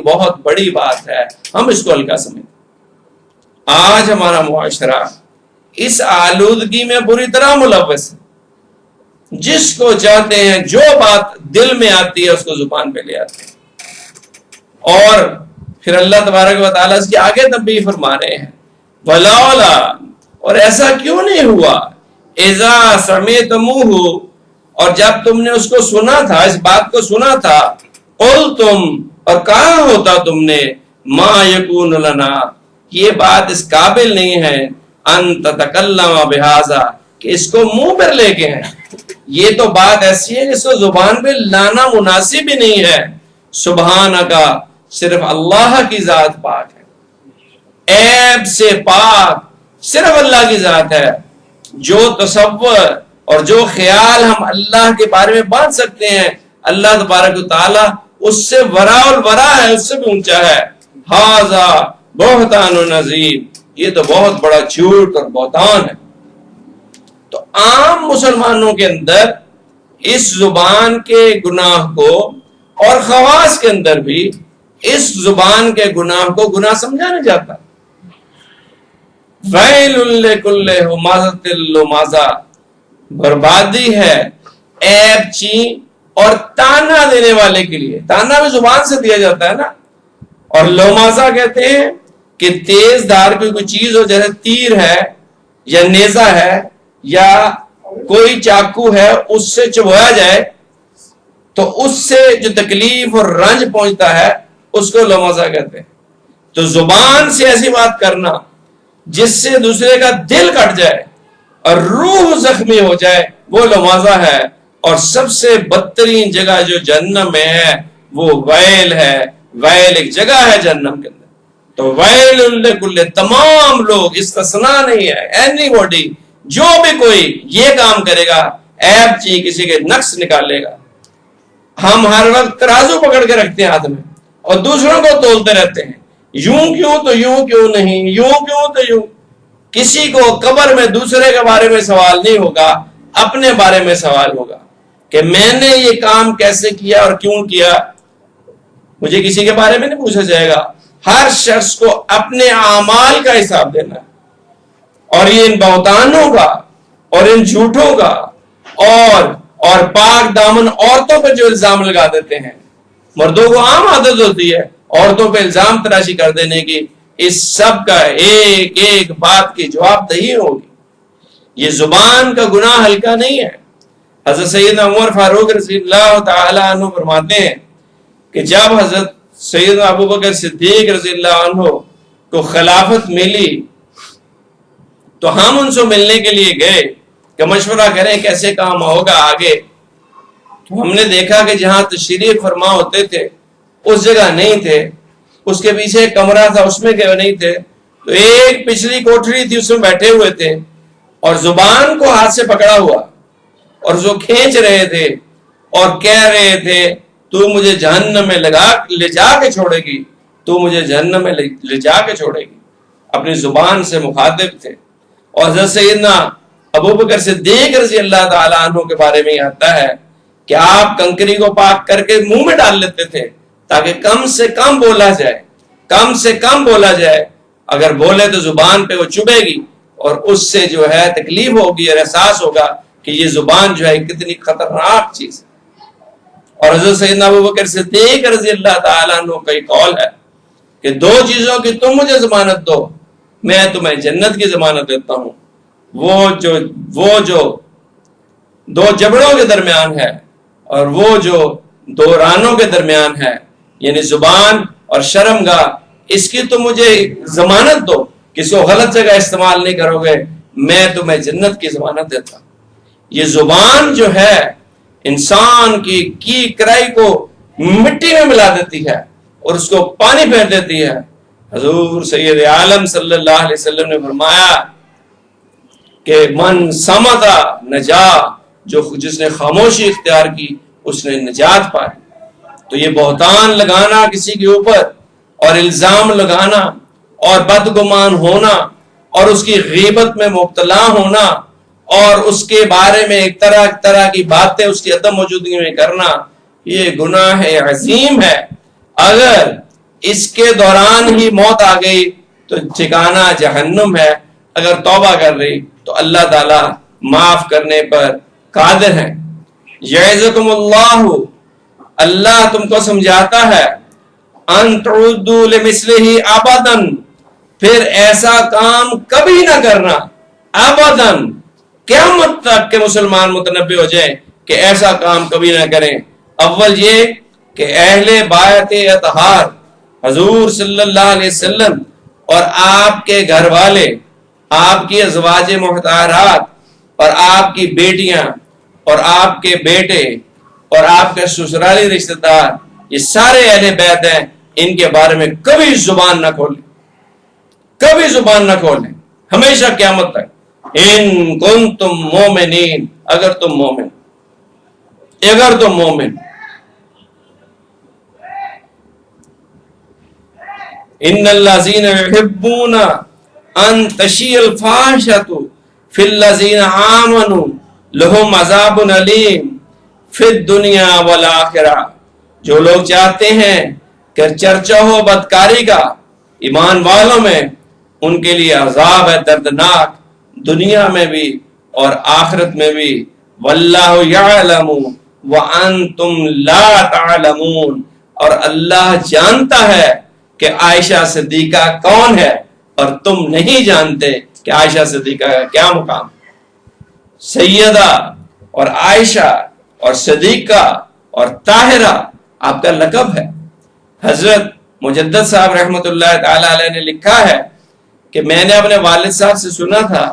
بہت بڑی بات ہے، ہم اس کو ہلکا سمجھتے۔ آج ہمارا معاشرہ اس آلودگی میں بری طرح ملوث ہے، جس کو چاہتے ہیں جو بات دل میں آتی ہے اس کو زبان پہ لے آتے ہیں، اور پھر اللہ تبارک و تعالیٰ اس کی آگے تنبیہ فرما رہے ہیں، وَلَوْلَا، اور ایسا کیوں نہیں ہوا، اِذَا سَمِعْتُمُوهُ، اور جب تم نے اس کو سنا تھا، اس بات کو سنا تھا، قُلْتُمْ، اور کہا ہوتا تم نے، مَا يَكُونُ لَنَا، یہ بات اس قابل نہیں ہے، ان تتکلم بہذا، کہ اس کو منہ پر لے کے ہیں، یہ تو بات ایسی ہے جس کو زبان پہ لانا مناسب ہی نہیں ہے۔ سبحانہ کا، صرف اللہ کی ذات پاک ہے، عیب سے پاک صرف اللہ کی ذات ہے۔ جو تصور اور جو خیال ہم اللہ کے بارے میں باندھ سکتے ہیں، اللہ تبارک و تعالیٰ اس سے وراء الورا ہے، اس سے بھی اونچا ہے۔ ھذا بہتان عظیم، یہ تو بہت بڑا جھوٹ اور بہتان ہے۔ تو عام مسلمانوں کے اندر اس زبان کے گناہ کو، اور خواص کے اندر بھی اس زبان کے گناہ کو گناہ سمجھا نہیں جاتا۔ ویل لکل ہمازۃ لمازہ، بربادی ہے عیب چین اور تانا دینے والے کے لیے۔ تانا بھی زبان سے دیا جاتا ہے نا، اور لومازہ کہتے ہیں کہ تیز دھار کوئی چیز ہو، جیسے تیر ہے یا نیزہ ہے یا کوئی چاقو ہے، اس سے چبویا جائے تو اس سے جو تکلیف اور رنج پہنچتا ہے اس کو لومازہ کہتے ہیں۔ تو زبان سے ایسی بات کرنا جس سے دوسرے کا دل کٹ جائے اور روح زخمی ہو جائے، وہ لومازہ ہے۔ اور سب سے بدترین جگہ جو جہنم میں ہے وہ ویل ہے۔ ویل ایک جگہ ہے جہنم کے اندر۔ تو ویل لکل، تمام لوگ، استثناء نہیں ہے، اینی باڈی، جو بھی کوئی یہ کام کرے گا، عیب چی کسی کے نقص نکالے گا۔ ہم ہر وقت ترازو پکڑ کے رکھتے ہیں ہاتھ میں اور دوسروں کو تولتے رہتے ہیں، یوں کیوں تو یوں کیوں نہیں، یوں کیوں تو یوں۔ کسی کو قبر میں دوسرے کے بارے میں سوال نہیں ہوگا، اپنے بارے میں سوال ہوگا کہ میں نے یہ کام کیسے کیا اور کیوں کیا۔ مجھے کسی کے بارے میں نہیں پوچھا جائے گا، ہر شخص کو اپنے اعمال کا حساب دینا ہے۔ اور یہ ان بہتانوں کا اور ان جھوٹوں کا اور پاک دامن عورتوں پہ جو الزام لگا دیتے ہیں، مردوں کو عام عادت ہوتی ہے عورتوں پہ الزام تراشی کر دینے کی، اس سب کا ایک ایک بات کی جواب دہی ہوگی۔ یہ زبان کا گناہ ہلکا نہیں ہے۔ حضرت سیدنا عمر فاروق رضی اللہ تعالی عنہ فرماتے ہیں کہ جب حضرت سیدنا ابوبکر صدیق رضی اللہ عنہ کو خلافت ملی تو ہم ان سے ملنے کے لیے گئے کہ مشورہ کریں کیسے کام ہوگا آگے۔ تو ہم نے دیکھا کہ جہاں تشریف فرما ہوتے تھے اس جگہ نہیں تھے، اس کے پیچھے ایک کمرہ تھا اس میں نہیں تھے، تو ایک پچھلی کوٹری تھی اس میں بیٹھے ہوئے تھے اور زبان کو ہاتھ سے پکڑا ہوا اور جو کھینچ رہے تھے اور کہہ رہے تھے تو مجھے جہنم میں لے جا کے چھوڑے گی، تو مجھے جہنم میں لے جا کے چھوڑے گی، اپنی زبان سے مخاطب تھے۔ اور حضرت سیدنا ابوبکر صدیق رضی اللہ تعالیٰ عنہ کے بارے میں آتا ہے کہ آپ کنکری کو پاک کر کے منہ میں ڈال لیتے تھے تاکہ کم سے کم بولا جائے، کم سے کم بولا جائے، اگر بولے تو زبان پہ وہ چبھے گی اور اس سے جو ہے تکلیف ہوگی اور احساس ہوگا کہ یہ زبان جو ہے کتنی خطرناک چیز ہے۔ اور حضرت سیدنا ابوبکر صدیق رضی اللہ تعالیٰ عنہ کا ایک قول ہے کہ دو چیزوں کی تم مجھے ضمانت دو، میں تمہیں جنت کی ضمانت دیتا ہوں، وہ جو دو جبڑوں کے درمیان ہے اور وہ جو دو رانوں کے درمیان ہے، یعنی زبان اور شرمگاہ، اس کی تم مجھے ضمانت دو کہ اس کو غلط جگہ استعمال نہیں کرو گے، میں تمہیں جنت کی ضمانت دیتا ہوں۔ یہ زبان جو ہے انسان کی کرائی کو مٹی میں ملا دیتی ہے اور اس کو پانی پھیر دیتی ہے۔ حضور سید عالم صلی اللہ علیہ وسلم نے فرمایا کہ من صمتا نجا، جس نے خاموشی اختیار کی اس نے نجات پائی۔ تو یہ بہتان لگانا کسی کے اوپر اور الزام لگانا اور بدگمان ہونا اور اس کی غیبت میں مبتلا ہونا اور اس کے بارے میں ایک طرح کی باتیں اس کی عدم موجودگی میں کرنا، یہ گناہ عظیم ہے۔ اگر اس کے دوران ہی موت آ گئی تو ٹھکانہ جہنم ہے. اگر توبہ کر رہی تو اللہ تعالی معاف کرنے پر قادر ہے. یعظکم اللہ، اللہ تم کو سمجھاتا ہے، ان تعودوا لمثلہ ابدا، پھر ایسا کام کبھی نہ کرنا، ابدا، قیامت تک کے مسلمان متنبع ہو جائیں کہ ایسا کام کبھی نہ کریں. اول یہ کہ اہل بیت اطہار حضور صلی اللہ علیہ وسلم اور آپ کے گھر والے، آپ کی ازواج محترمات اور آپ کی بیٹیاں اور آپ کے بیٹے اور آپ کے سسرالی رشتہ دار، یہ سارے اہل بیت ہیں، ان کے بارے میں کبھی زبان نہ کھولیں، کبھی زبان نہ کھولیں ہمیشہ قیامت تک. ان کنتم مومنین، اگر تم مومن، اگر تم مومن. ان الذین یحبون ان تشیع الفاحشۃ فی الذین آمنوا لہم عذاب علیم فی الدنیا والآخرہ، جو لوگ چاہتے ہیں کہ چرچا ہو بدکاری کا ایمان والوں میں، ان کے لیے عذاب ہے دردناک، دنیا میں بھی اور آخرت میں بھی. واللہ یعلم وانتم لا تعلمون، اور اللہ جانتا ہے کہ عائشہ صدیقہ کون ہے اور تم نہیں جانتے کہ عائشہ صدیقہ کا کیا مقام. سیدہ اور عائشہ اور صدیقہ اور طاہرہ آپ کا لقب ہے. حضرت مجدد صاحب رحمۃ اللہ تعالی علیہ نے لکھا ہے کہ میں نے اپنے والد صاحب سے سنا تھا،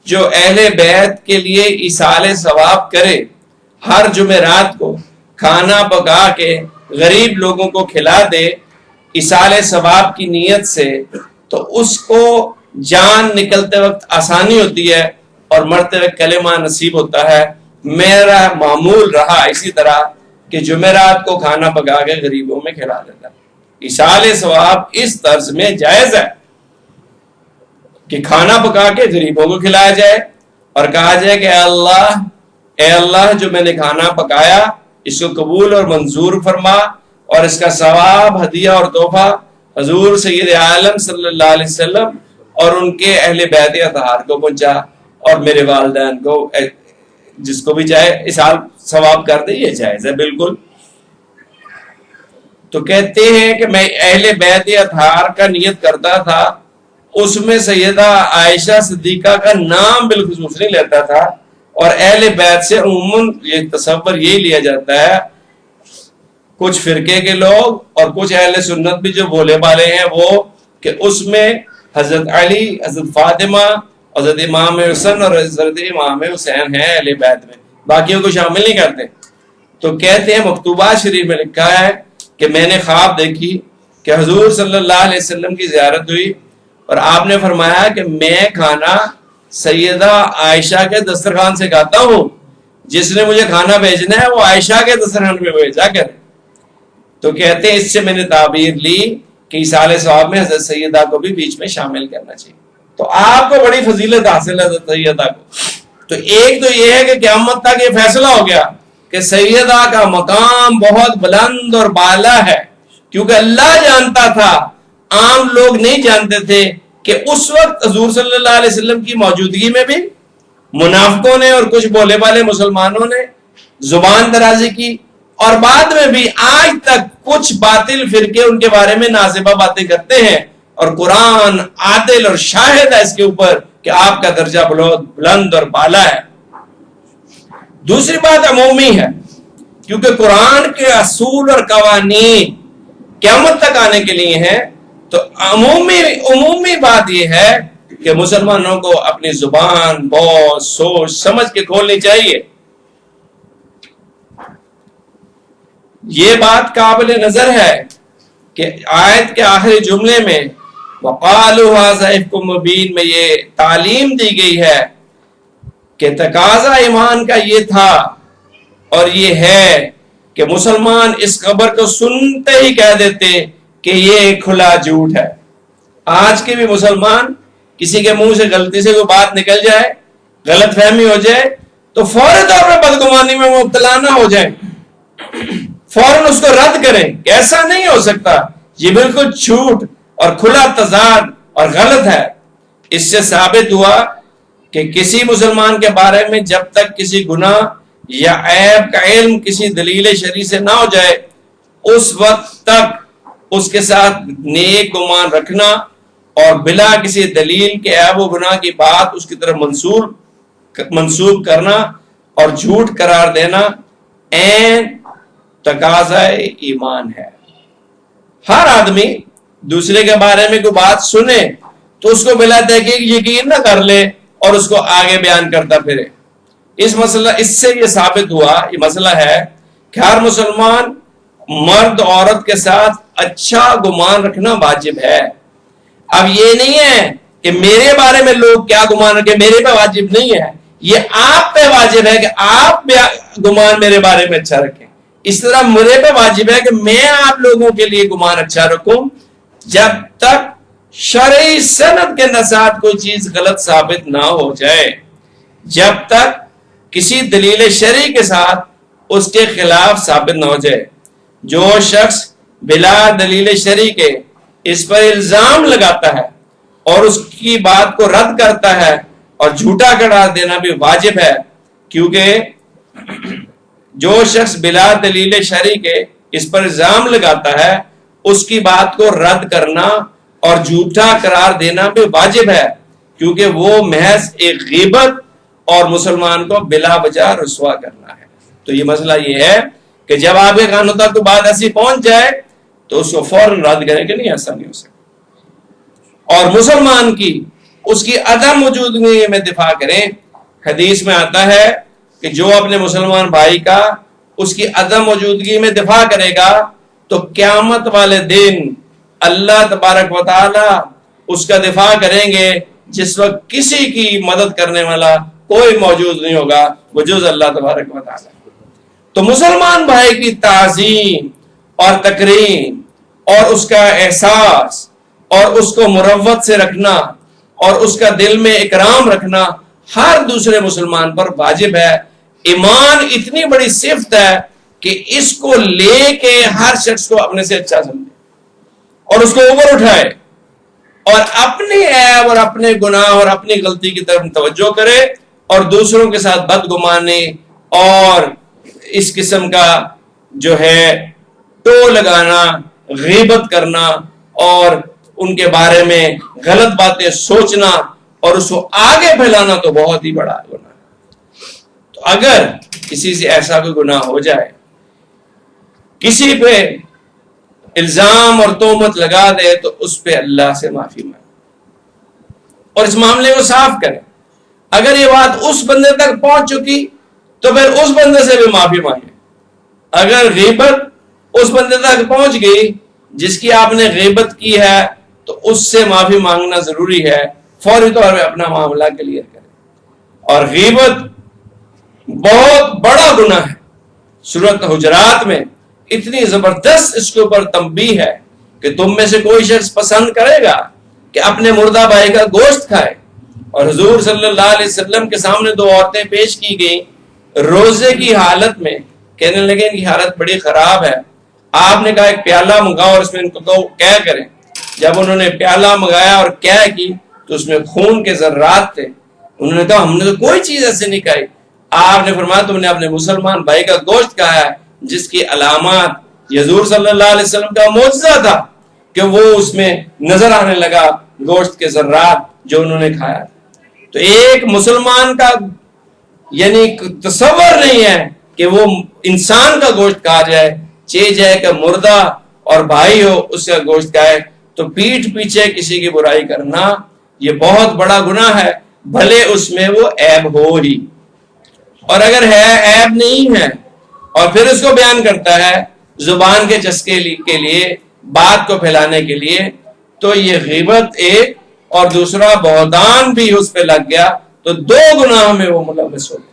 جو اہل بیت کے لیے ایصال ثواب کرے، ہر جمعرات کو کھانا پکا کے غریب لوگوں کو کھلا دے ایصال ثواب کی نیت سے، تو اس کو جان نکلتے وقت آسانی ہوتی ہے اور مرتے وقت کلمہ نصیب ہوتا ہے. میرا معمول رہا اسی طرح کہ جمعرات کو کھانا پکا کے غریبوں میں کھلا دیتا. ایصال ثواب اس طرز میں جائز ہے کہ کھانا پکا کے غریبوں کو کھلایا جائے اور کہا جائے کہ اے اللہ جو میں نے کھانا پکایا اس کو قبول اور منظور فرما، اور اس کا ثواب، ہدیہ اور تحفہ حضور سید عالم صلی اللہ علیہ وسلم اور ان کے اہل بیت اطہار کو پہنچا، اور میرے والدین کو، جس کو بھی چاہے ایصال ثواب کر دے، یہ جائز ہے بالکل. تو کہتے ہیں کہ میں اہل بیت اطہار کا نیت کرتا تھا، اس میں سیدہ عائشہ صدیقہ کا نام بالخصوص نہیں لیتا تھا، اور اہل بیت سے عموماً یہ تصور یہی لیا جاتا ہے، کچھ فرقے کے لوگ اور کچھ اہل سنت بھی جو بولے والے ہیں وہ، کہ اس میں حضرت علی، حضرت فاطمہ، حضرت امام حسن اور حضرت امام حسین ہیں اہل بیت میں، باقیوں کو شامل نہیں کرتے. تو کہتے ہیں مکتوبات شریف میں لکھا ہے کہ میں نے خواب دیکھی کہ حضور صلی اللہ علیہ وسلم کی زیارت ہوئی اور آپ نے فرمایا کہ میں کھانا سیدہ عائشہ کے دسترخوان سے کھاتا ہوں، جس نے مجھے کھانا بھیجنا ہے وہ عائشہ کے دسترخوان پہ بھیجا کرے. تو کہتے ہیں اس سے میں نے تعبیر لی کہ ایصال ثواب میں حضرت سیدہ کو بھی بیچ میں شامل کرنا چاہیے. تو آپ کو بڑی فضیلت حاصل ہے حضرت سیدہ کو. تو ایک تو یہ ہے کہ قیامت تک یہ فیصلہ ہو گیا کہ سیدہ کا مقام بہت بلند اور بالا ہے، کیونکہ اللہ جانتا تھا، عام لوگ نہیں جانتے تھے کہ اس وقت حضور صلی اللہ علیہ وسلم کی موجودگی میں بھی منافقوں نے اور کچھ بولے والے مسلمانوں نے زبان درازی کی، اور بعد میں بھی آج تک کچھ باطل فرقے ان کے بارے میں نازیبہ باتیں کرتے ہیں، اور قرآن عادل اور شاہد ہے اس کے اوپر کہ آپ کا درجہ بلند اور بالا ہے. دوسری بات عمومی ہے، کیونکہ قرآن کے اصول اور قوانین قیامت تک آنے کے لیے ہیں. تو عمومی بات یہ ہے کہ مسلمانوں کو اپنی زبان بہت سوچ سمجھ کے کھولنی چاہیے. یہ بات قابل نظر ہے کہ آیت کے آخری جملے میں وَقَالُوا هَذَا إِفْكٌ مُبِينٌ میں یہ تعلیم دی گئی ہے کہ تقاضا ایمان کا یہ تھا اور یہ ہے کہ مسلمان اس خبر کو سنتے ہی کہہ دیتے کہ یہ کھلا جھوٹ ہے. آج کے بھی مسلمان کسی کے منہ سے غلطی سے کوئی بات نکل جائے، غلط فہمی ہو جائے تو فوراً طور پر بدگمانی میں مبتلا نہ ہو جائے، فوراً اس کو رد کریں. ایسا نہیں ہو سکتا یہ بالکل جھوٹ اور کھلا تضاد اور غلط ہے۔ اس سے ثابت ہوا کہ کسی مسلمان کے بارے میں جب تک کسی گناہ یا عیب کا علم کسی دلیل شرعی سے نہ ہو جائے، اس وقت تک اس کے ساتھ نیک گمان رکھنا اور بلا کسی دلیل کے عیب و گناہ کی بات اس کی طرف منسوب کرنا اور جھوٹ قرار دینا عین تقاضۂ ایمان ہے۔ ہر آدمی دوسرے کے بارے میں کوئی بات سنے تو اس کو بلا تحقیق یقین نہ کر لے اور اس کو آگے بیان کرتا پھرے۔ اس سے یہ ثابت ہوا، یہ مسئلہ ہے کہ ہر مسلمان مرد عورت کے ساتھ اچھا گمان رکھنا واجب ہے۔ اب یہ نہیں ہے کہ میرے بارے میں لوگ کیا گمان رکھیں، میرے پہ واجب نہیں ہے، یہ آپ پہ واجب ہے کہ آپ گمان میرے بارے میں اچھا رکھیں۔ اس طرح میرے پہ واجب ہے کہ میں آپ لوگوں کے لیے گمان اچھا رکھوں جب تک شرعی سند کے ساتھ کوئی چیز غلط ثابت نہ ہو جائے، جب تک کسی دلیل شرعی کے ساتھ اس کے خلاف ثابت نہ ہو جائے۔ جو شخص بلا دلیل شرعی کے اس پر الزام لگاتا ہے اور اس کی بات کو رد کرتا ہے اور جھوٹا قرار دینا بھی واجب ہے، کیونکہ جو شخص بلا دلیل شرعی کے اس پر الزام لگاتا ہے اس کی بات کو رد کرنا اور جھوٹا قرار دینا بھی واجب ہے، کیونکہ وہ محض ایک غیبت اور مسلمان کو بلا وجہ رسوا کرنا ہے۔ تو یہ مسئلہ یہ ہے کہ جب آپ کے کانوں تک کوئی بات ایسی پہنچ جائے تو اس کو فوراً رد کریں کہ نہیں، ایسا نہیں ہو سکتا، اور مسلمان کی اس کی عدم موجودگی میں دفاع کریں۔ حدیث میں آتا ہے کہ جو اپنے مسلمان بھائی کا اس کی عدم موجودگی میں دفاع کرے گا تو قیامت والے دن اللہ تبارک و تعالی اس کا دفاع کریں گے جس وقت کسی کی مدد کرنے والا کوئی موجود نہیں ہوگا بجز اللہ تبارک و تعالی۔ تو مسلمان بھائی کی تعظیم اور تکریم اور اس کا احساس اور اس کو مروت سے رکھنا اور اس کا دل میں اکرام رکھنا ہر دوسرے مسلمان پر واجب ہے۔ ایمان اتنی بڑی صفت ہے کہ اس کو لے کے ہر شخص کو اپنے سے اچھا سمجھے اور اس کو اوپر اٹھائے اور اپنے عیب اور اپنے گناہ اور اپنی غلطی کی طرف توجہ کرے اور دوسروں کے ساتھ بدگمانی اور اس قسم کا جو ہے ٹو لگانا، غیبت کرنا اور ان کے بارے میں غلط باتیں سوچنا اور اس کو آگے پھیلانا تو بہت ہی بڑا گناہ ہے۔ تو اگر کسی سے ایسا کوئی گناہ ہو جائے، کسی پہ الزام اور تہمت لگا دے تو اس پہ اللہ سے معافی مانگے اور اس معاملے کو صاف کرے۔ اگر یہ بات اس بندے تک پہنچ چکی تو پھر اس بندے سے بھی معافی مانگے۔ اگر غیبت اس بندے تک پہنچ گئی جس کی آپ نے غیبت کی ہے تو اس سے معافی مانگنا ضروری ہے، فوری طور پہ اپنا معاملہ کلیئر کرے۔ اور غیبت بہت بڑا گناہ ہے۔ سورۃ حجرات میں اتنی زبردست اس کے اوپر تنبیہ ہے کہ تم میں سے کوئی شخص پسند کرے گا کہ اپنے مردہ بھائی کا گوشت کھائے۔ اور حضور صلی اللہ علیہ وسلم کے سامنے دو عورتیں پیش کی گئیں روزے کی حالت میں، کہنے لگے ان کی حالت بڑی خراب ہے۔ آپ نے کہا ایک پیالہ منگاؤ اور اس میں ان کو کیا کریں۔ جب انہوں نے پیالہ منگایا اور کیا کی تو اس میں خون کے ذرات تھے۔ انہوں نے کہا ہم نے تو کوئی چیز ایسے نہیں کھائی۔ آپ نے فرمایا تم نے اپنے مسلمان بھائی کا گوشت کھایا ہے، جس کی علامات حضور صلی اللہ علیہ وسلم کا معجزہ تھا کہ وہ اس میں نظر آنے لگا گوشت کے ذرات جو انہوں نے کھایا۔ تو ایک مسلمان کا یعنی تصور نہیں ہے کہ وہ انسان کا گوشت کھا جائے، جائے کہ مردہ اور بھائی ہو اس کا گوشت کھائے۔ تو پیٹھ پیچھے کسی کی برائی کرنا یہ بہت بڑا گناہ ہے، بھلے اس میں وہ عیب ہو ہی، اور اگر ہے عیب نہیں ہے اور پھر اس کو بیان کرتا ہے زبان کے چسکے کے لیے، بات کو پھیلانے کے لیے، تو یہ غیبت ایک اور دوسرا بہتان بھی اس پہ لگ گیا، تو دو گناہ میں وہ ملوث ہو گیا۔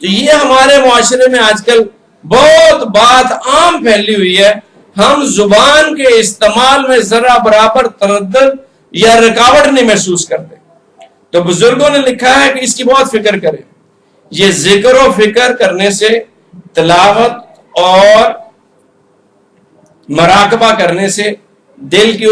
تو یہ ہمارے معاشرے میں آج کل بہت بات عام پھیلی ہوئی ہے، ہم زبان کے استعمال میں ذرا برابر تردد یا رکاوٹ نہیں محسوس کرتے۔ تو بزرگوں نے لکھا ہے کہ اس کی بہت فکر کریں۔ یہ ذکر و فکر کرنے سے، تلاوت اور مراقبہ کرنے سے دل کی